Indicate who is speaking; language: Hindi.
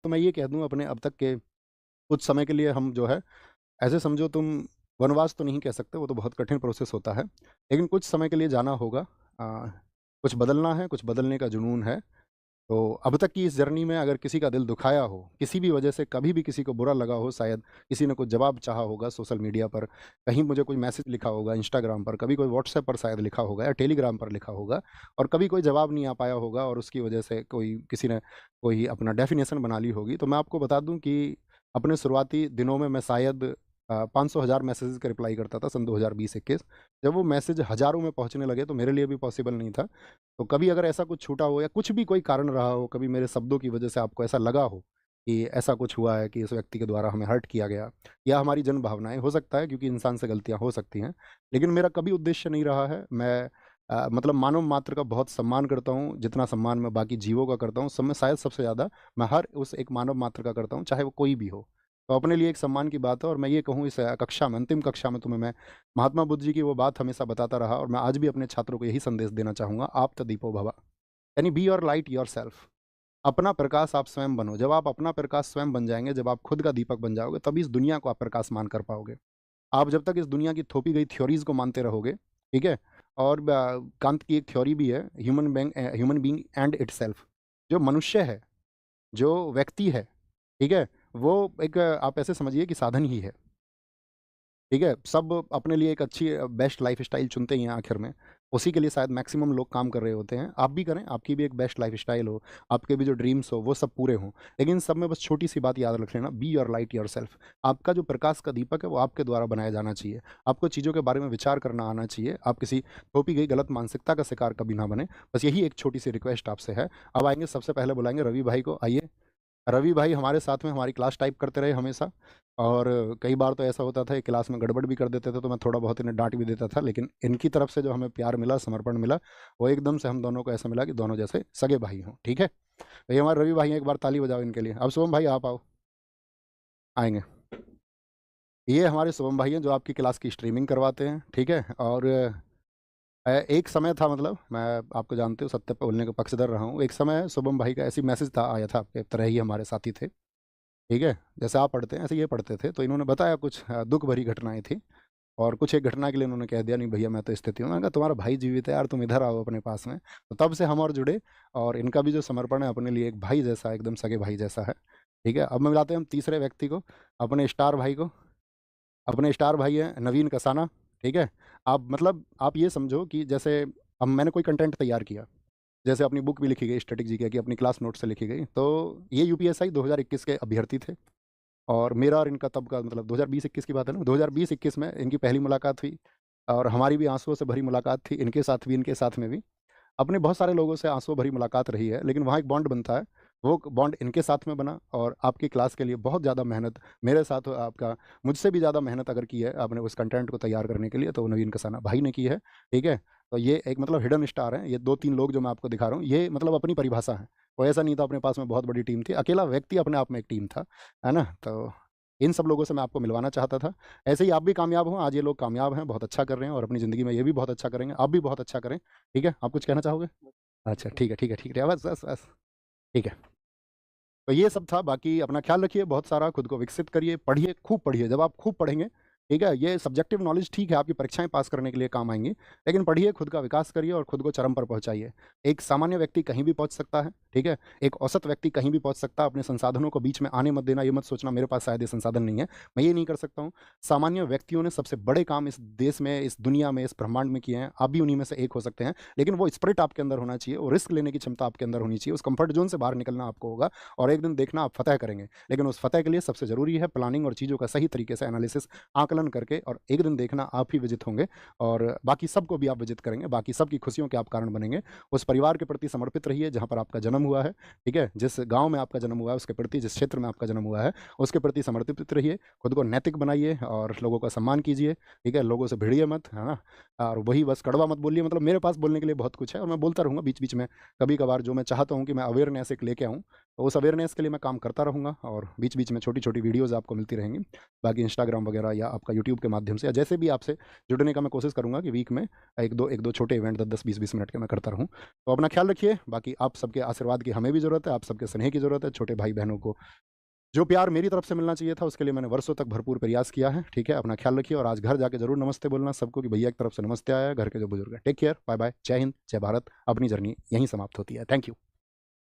Speaker 1: तो मैं ये कह दूँ अपने अब तक के कुछ समय के लिए हम जो है, ऐसे समझो तुम वनवास तो नहीं कह सकते, वो तो बहुत कठिन प्रोसेस होता है। लेकिन कुछ समय के लिए जाना होगा। कुछ बदलना है, कुछ बदलने का जुनून है। तो अब तक की इस जर्नी में अगर किसी का दिल दुखाया हो, किसी भी वजह से कभी भी किसी को बुरा लगा हो, शायद किसी ने कुछ जवाब चाहा होगा सोशल मीडिया पर, कहीं मुझे कोई मैसेज लिखा होगा इंस्टाग्राम पर, कभी कोई व्हाट्सएप पर शायद लिखा होगा या टेलीग्राम पर लिखा होगा और कभी कोई जवाब नहीं आ पाया होगा और उसकी वजह से कोई किसी ने कोई अपना डेफ़िनेशन बना ली होगी। तो मैं आपको बता दूँ कि अपने शुरुआती दिनों में मैं शायद 500 हज़ार मैसेजेस का रिप्लाई करता था सन 2020-21। जब वो मैसेज हज़ारों में पहुँचने लगे तो मेरे लिए भी पॉसिबल नहीं था। तो कभी अगर ऐसा कुछ छूटा हो या कुछ भी कोई कारण रहा हो, कभी मेरे शब्दों की वजह से आपको ऐसा लगा हो कि ऐसा कुछ हुआ है कि इस व्यक्ति के द्वारा हमें हर्ट किया गया या हमारी जन भावनाएँ, हो सकता है क्योंकि इंसान से गलतियाँ हो सकती हैं। लेकिन मेरा कभी उद्देश्य नहीं रहा है। मैं मतलब मानव मात्र का बहुत सम्मान करता हूँ, जितना सम्मान मैं बाकी जीवों का करता हूँ, सब में शायद सबसे ज़्यादा मैं हर उस एक मानव मात्र का करता हूँ, चाहे वो कोई भी हो। तो अपने लिए एक सम्मान की बात है और मैं ये कहूँ इस कक्षा में, अंतिम कक्षा में तुम्हें मैं महात्मा बुद्ध जी की वो बात हमेशा बताता रहा और मैं आज भी अपने छात्रों को यही संदेश देना चाहूँगा, आप त दीपो भव। यानी बी योर लाइट योरसेल्फ। अपना प्रकाश आप स्वयं बनो। जब आप अपना प्रकाश स्वयं बन जाएँगे, जब आप खुद का दीपक बन जाओगे, तभी इस दुनिया को आप प्रकाशमान कर पाओगे। आप जब तक इस दुनिया की थोपी गई थ्योरीज़ को मानते रहोगे, ठीक है? और कांत की एक थ्योरी भी है, ह्यूमन बीइंग एंड इटसेल्फ। जो मनुष्य है, जो व्यक्ति है, ठीक है? वो एक आप ऐसे समझिए कि साधन ही है। ठीक है? सब अपने लिए एक अच्छी बेस्ट लाइफ़स्टाइल चुनते ही हैं आखिर में। उसी के लिए शायद मैक्सिमम लोग काम कर रहे होते हैं। आप भी करें, आपकी भी एक बेस्ट लाइफ़स्टाइल हो, आपके भी जो ड्रीम्स हो, वो सब पूरे हों। लेकिन सब में बस छोटी-सी बात याद रख लेना, बी योर लाइट योरसेल्फ। आपका जो प्रकाश का दीपक है, वो आपके द्वारा बनाया जाना चाहिए। आपको चीज़ों के बारे में विचार करना आना चाहिए। आप किसी थोपी गई गलत मानसिकता का शिकार कभी ना बनें। बस यही एक छोटी-सी रिक्वेस्ट आपसे है। अब आएँगे सबसे पहले बुलाएँगे रवि भाई को, आइए। रवि भाई हमारे साथ में हमारी क्लास टाइप करते रहे हमेशा और कई बार तो ऐसा होता था कि क्लास में गड़बड़ भी कर देते थे तो मैं थोड़ा बहुत इन्हें डांट भी देता था, लेकिन इनकी तरफ से जो हमें प्यार मिला, समर्पण मिला, वो एकदम से हम दोनों को ऐसा मिला कि दोनों जैसे सगे भाई हों। ठीक है, तो ये हमारे रवि भाई हैं, एक बार ताली बजाओ इनके लिए। अब शुभम भाई आप आओ, आएंगे। ये हमारे शुभम भाई हैं जो आपकी क्लास की स्ट्रीमिंग करवाते हैं। ठीक है, और एक समय था, मतलब मैं आपको जानते हो, सत्य पे बोलने का पक्षधर रहा हूँ। एक समय शुभम भाई का ऐसी मैसेज था, आया था, आपके तरह ही हमारे साथी थे। ठीक है? जैसे आप पढ़ते हैं, ऐसे ये पढ़ते थे, तो इन्होंने बताया कुछ दुःख भरी घटनाएँ थी और कुछ एक घटना के लिए उन्होंने कह दिया, "नहीं भैया, मैं तो स्थिति हूँ।" मैंने कहा, "तुम्हारा भाई जीवित है यार, तुम इधर आओ अपने पास में।" तो तब से हम और जुड़े और इनका भी जो समर्पण है अपने लिए एक भाई जैसा है, एकदम सगे भाई जैसा है। ठीक है? अब मैं मिलाते हैं हम तीसरे व्यक्ति को, अपने स्टार भाई को। अपने स्टार भाई हैं नवीन कसाना। ठीक है? आप मतलब आप ये समझो कि जैसे अब मैंने कोई कंटेंट तैयार किया, जैसे अपनी बुक भी लिखी गई स्टैटिक जीके की, अपनी क्लास नोट से लिखी गई, तो ये यूपीएससी 2021 के अभ्यर्थी थे। और मेरा और इनका तब का मतलब 2020-21 की बात है ना, 2020-21 में इनकी पहली मुलाकात हुई और हमारी भी आँसुओं से भरी मुलाकात थी, इनके साथ भी, इनके साथ में भी। अपने बहुत सारे लोगों से आँसुओं भरी मुलाकात रही है, लेकिन वहाँ एक बॉन्ड बनता है, वो बॉन्ड इनके साथ में बना और आपकी क्लास के लिए बहुत ज़्यादा मेहनत मेरे साथ आपका मुझसे भी ज़्यादा मेहनत अगर की है आपने उस कंटेंट को तैयार करने के लिए, तो वो नवीन कसाना भाई ने की है, ठीक है? तो ये एक मतलब हिडन स्टार हैं, ये 2-3 लोग जो मैं आपको दिखा रहा हूँ, ये मतलब अपनी परिभाषा है। कोई ऐसा नहीं था अपने पास में बहुत बड़ी टीम थी, अकेला व्यक्ति अपने आप में एक टीम था, है ना? तो इन सब लोगों से मैं आपको मिलवाना चाहता था। ऐसे ही आप भी कामयाब हों, आज ये लोग कामयाब हैं, बहुत अच्छा कर रहे हैं और अपनी ज़िंदगी में ये भी बहुत अच्छा करेंगे, आप भी बहुत अच्छा करें, ठीक है? आप कुछ कहना चाहोगे? अच्छा, ठीक है, ठीक है, ठीक है। बस, बस, बस। ठीक है। तो ये सब था, बाकी अपना ख़्याल रखिए बहुत सारा, खुद को विकसित करिए, पढ़िए, खूब पढ़िए। जब आप खूब पढ़ेंगे, ठीक है? ये सब्जेक्टिव नॉलेज ठीक है, आपकी परीक्षाएँ पास करने के लिए काम आएँगी, लेकिन पढ़िए, खुद का विकास करिए और खुद को चरम पर पहुँचाइए। एक सामान्य व्यक्ति कहीं भी पहुँच सकता है, ठीक है? एक औसत व्यक्ति कहीं भी पहुँच सकता है, अपने संसाधनों को बीच में आने मत देना, ये मत सोचना मेरे पास शायद ये संसाधन नहीं है, मैं ये नहीं कर सकता हूँ। सामान्य व्यक्तियों ने सबसे बड़े काम इस देश में, इस दुनिया में, इस ब्रह्मांड में किए हैं, आप भी उन्हीं में से एक हो सकते हैं, लेकिन वो स्पिरिट आपके अंदर होना चाहिए, वो रिस्क लेने की क्षमता आपके अंदर होनी चाहिए, उस कम्फर्ट ज़ोन से बाहर निकलना आपको होगा और एक दिन देखना आप फ़तह करेंगे। लेकिन उस फ़तह के लिए सबसे ज़रूरी है प्लानिंग और चीज़ों का सही तरीके से एनालिसिस, आकलन करके, और एक दिन देखना आप ही विजित होंगे और बाकी सबको भी आप विजित करेंगे, बाकी सबकी खुशियों के आप कारण बनेंगे। उस परिवार के प्रति समर्पित रहिए जहाँ पर आपका जन्म हुआ है, ठीक है? जिस गाँव में आपका जन्म हुआ है उसके प्रति, जिस क्षेत्र में आपका जन्म हुआ है, उसके प्रति समर्पित रहिए, खुद को नैतिक बनाइए और लोगों का सम्मान कीजिए, ठीक है? लोगों से भिड़िए मत, है ना? और वही बस कड़वा मत बोलिए, मतलब मेरे पास बोलने के लिए बहुत कुछ है और मैं बोलता रहूँगा बीच-बीच में, कभी-कभार जो मैं चाहता हूँ कि मैं अवेयरनेस एक लेके आऊँ, तो उस अवेयरनेस के लिए मैं काम करता रहूँगा और बीच-बीच में छोटी-छोटी वीडियोज़ आपको मिलती रहेंगी। बाकी इंस्टाग्राम वगैरह या आपका आपका यूट्यूब के माध्यम से, या जैसे भी आपसे जुड़ने का मैं कोशिश करूँगा कि वीक में एक दो छोटे इवेंट 10-10, 20-20 मिनट के मैं करता रहूँ। तो अपना ख्याल रखिए, बाकी आप सबके आशीर्वाद की हमें भी ज़रूरत है, आप सबके स्नेह की ज़रूरत है। छोटे भाई-बहनों को जो प्यार मेरी तरफ से मिलना चाहिए था, उसके लिए मैंने वर्षों तक भरपूर प्रयास किया है, ठीक है? अपना ख्याल रखिए और आज घर जाके ज़रूर नमस्ते बोलना सबको कि भैया की तरफ से नमस्ते आया है, घर के जो बुजुर्ग हैं। टेक केयर, बाय-बाय, जय हिंद, जय भारत। अपनी जर्नी यहीं समाप्त होती है। Thank you.